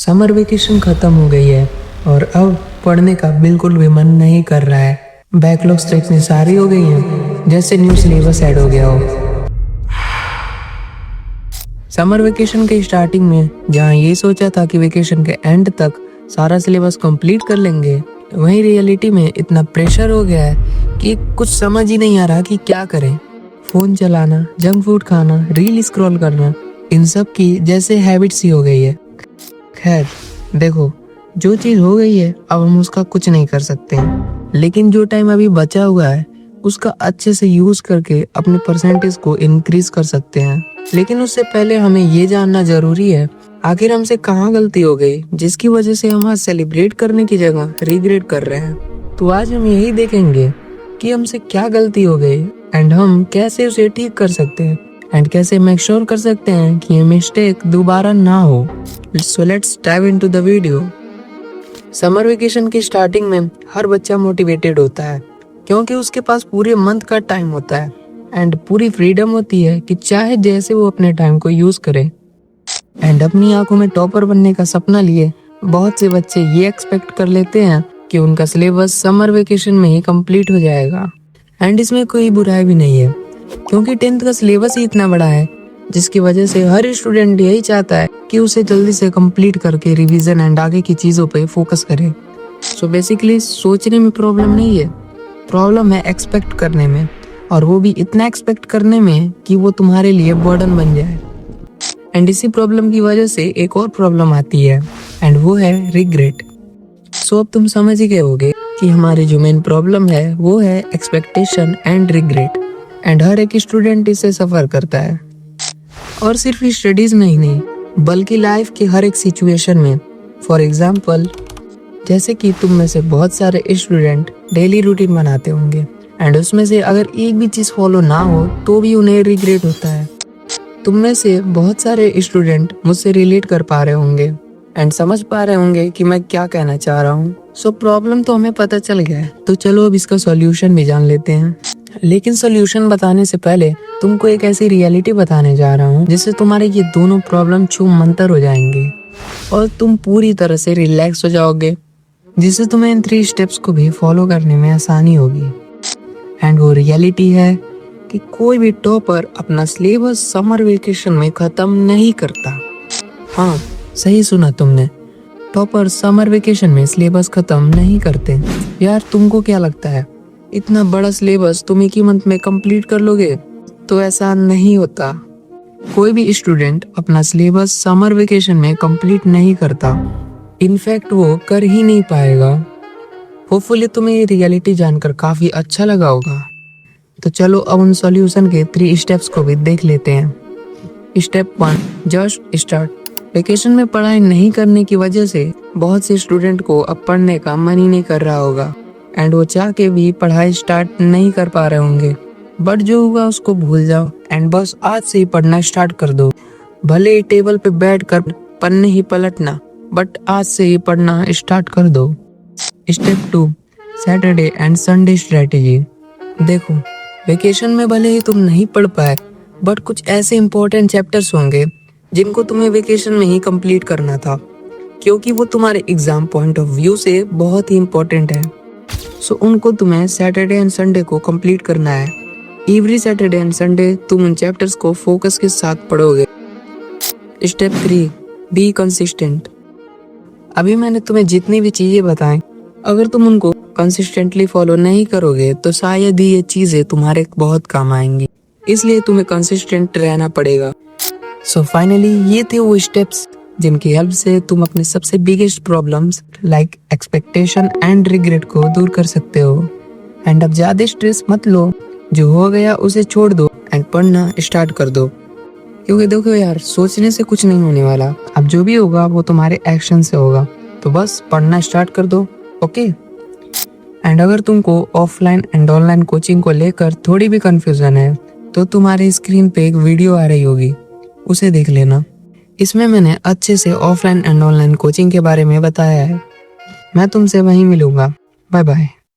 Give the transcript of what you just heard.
Summer vacation ख़त्म हो गई है और अब पढ़ने का बिल्कुल भी मन नहीं कर रहा है। बैकलॉग्स इतनी सारी हो गई हैं जैसे न्यू सिलेबस ऐड हो गया हो। समर वेकेशन के स्टार्टिंग में जहाँ ये सोचा था कि वेकेशन के एंड तक सारा सिलेबस कंप्लीट कर लेंगे, वहीं रियलिटी में इतना प्रेशर हो गया है कि कुछ समझ ही नहीं आ रहा कि क्या करें। फ़ोन चलाना, जंक फूड खाना, रील स्क्रॉल करना, इन सब की जैसे हैबिट सी हो गई है। खैर देखो, जो चीज़ हो गई है अब हम उसका कुछ नहीं कर सकते हैं, लेकिन जो टाइम अभी बचा हुआ है उसका अच्छे से यूज़ करके अपने परसेंटेज को इंक्रीज कर सकते हैं। लेकिन उससे पहले हमें ये जानना जरूरी है आखिर हमसे कहाँ गलती हो गई जिसकी वजह से हम आज सेलिब्रेट करने की जगह रिग्रेट कर रहे हैं। तो आज हम यही देखेंगे कि हमसे क्या गलती हो गई एंड हम कैसे उसे ठीक कर सकते हैं एंड कैसे मेक श्योर कर सकते हैं कि ये मिस्टेक दोबारा ना हो। So let's dive into the video. Summer vacation की स्टार्टिंग में हर बच्चा मोटिवेटेड होता है क्योंकि उसके पास पूरे मंथ का टाइम होता है एंड पूरी फ्रीडम होती है कि चाहे जैसे वो अपने टाइम को यूज करे। एंड अपनी आंखों में टॉपर बनने का सपना लिए बहुत से बच्चे ये एक्सपेक्ट कर लेते हैं कि उनका सिलेबस समर वेकेशन में ही कंप्लीट हो जाएगा। एंड इसमें कोई बुराई भी नहीं है क्योंकि 10th का सिलेबस ही इतना बड़ा है जिसकी वजह से हर स्टूडेंट यही चाहता है कि उसे जल्दी से कंप्लीट करके रिवीजन एंड आगे की चीज़ों पे फोकस करे। सो बेसिकली सोचने में प्रॉब्लम नहीं है, प्रॉब्लम है एक्सपेक्ट करने में, और वो भी इतना एक्सपेक्ट करने में कि वो तुम्हारे लिए बर्डन बन जाए। एंड इसी प्रॉब्लम की वजह से एक और प्रॉब्लम आती है एंड वो है रिग्रेट। सो अब तुम समझ ही गए होगे कि हमारी जो मेन प्रॉब्लम है वो है एक्सपेक्टेशन एंड रिग्रेट। एंड हर एक स्टूडेंट इससे सफ़र करता है, और सिर्फ स्टडीज में ही नहीं बल्कि लाइफ के हर एक सिचुएशन में। फॉर एग्जाम्पल, जैसे कि तुम में से बहुत सारे स्टूडेंट डेली रूटीन बनाते होंगे एंड उसमें से अगर एक भी चीज़ फॉलो ना हो तो भी उन्हें रिग्रेट होता है। तुम में से बहुत सारे स्टूडेंट मुझसे रिलेट कर पा रहे होंगे एंड समझ पा रहे होंगे कि मैं क्या कहना चाह रहा हूँ। सो प्रॉब्लम तो हमें पता चल गया है, तो चलो अब इसका सॉल्यूशन भी जान लेते हैं। लेकिन सॉल्यूशन बताने से पहले तुमको एक ऐसी रियलिटी बताने जा रहा हूँ जिससे तुम्हारे ये दोनों प्रॉब्लम छूम मंतर हो जाएंगे और तुम पूरी तरह से रिलैक्स हो जाओगे, जिससे तुम्हें इन 3 स्टेप्स को भी फॉलो करने में आसानी होगी। एंड वो रियलिटी है कि कोई भी टॉपर अपना सिलेबस समर वेकेशन में खत्म नहीं करता। हाँ, सही सुना तुमने, टॉपर समर वेकेशन में सिलेबस खत्म नहीं करते। यार तुमको क्या लगता है इतना बड़ा सिलेबस तुम एक ही मंथ में कंप्लीट कर लोगे? तो ऐसा नहीं होता। कोई भी स्टूडेंट अपना सिलेबस समर वेकेशन में कंप्लीट नहीं करता, इनफैक्ट वो कर ही नहीं पाएगा। होपफुली तुम्हें ये रियलिटी जानकर काफी अच्छा लगा होगा। तो चलो अब उन सॉल्यूशन के 3 स्टेप्स को भी देख लेते हैं। Step 1, just start. वेकेशन में पढ़ाई नहीं करने की वजह से बहुत से स्टूडेंट को अब पढ़ने का मन ही नहीं कर रहा होगा एंड वो चाह के भी पढ़ाई स्टार्ट नहीं कर पा रहे होंगे। बट जो हुआ उसको भूल जाओ एंड बस आज से ही पढ़ना स्टार्ट कर दो। भले ही टेबल पे बैठ कर पन्ने ही पलटना, बट आज से ही पढ़ना स्टार्ट कर दो। Step 2, Saturday and Sunday strategy. देखो, वेकेशन में भले ही तुम नहीं पढ़ पाए बट कुछ ऐसे इंपॉर्टेंट चैप्टर्स होंगे जिनको तुम्हें वेकेशन में ही कंप्लीट करना था क्योंकि वो तुम्हारे एग्जाम पॉइंट ऑफ व्यू से बहुत ही इम्पोर्टेंट है। सो उनको तुम्हें सैटरडे एंड संडे को कंप्लीट करना है। एवरी सैटरडे एंड संडे तुम उन चैप्टर्स को फोकस के साथ पढ़ोगे। Step 3, be consistent. अभी मैंने तुम्हें जितनी भी चीजें बताएं, अगर तुम उनको कंसिस्टेंटली फॉलो नहीं करोगे तो शायद ही ये चीजें तुम्हारे बहुत काम आएंगी, इसलिए तुम्हें कंसिस्टेंट रहना पड़ेगा। सो फाइनली ये थे वो स्टेप्स जिनकी हेल्प से तुम अपने सबसे biggest problems like expectation and regret को दूर कर सकते हो। एंड अब ज्यादा स्ट्रेस मत लो, जो हो गया उसे छोड़ दो एंड पढ़ना स्टार्ट कर दो। क्योंकि देखो यार, सोचने से कुछ नहीं होने वाला, अब जो भी होगा वो तुम्हारे एक्शन से होगा। तो बस पढ़ना स्टार्ट कर दो, ओके। एंड अगर तुमको ऑफलाइन एंड ऑनलाइन कोचिंग को लेकर थोड़ी भी कंफ्यूजन है तो तुम्हारे स्क्रीन पे एक वीडियो आ रही होगी, उसे देख लेना। इसमें मैंने अच्छे से ऑफलाइन एंड ऑनलाइन कोचिंग के बारे में बताया है। मैं तुमसे वहीं मिलूंगा। Bye bye.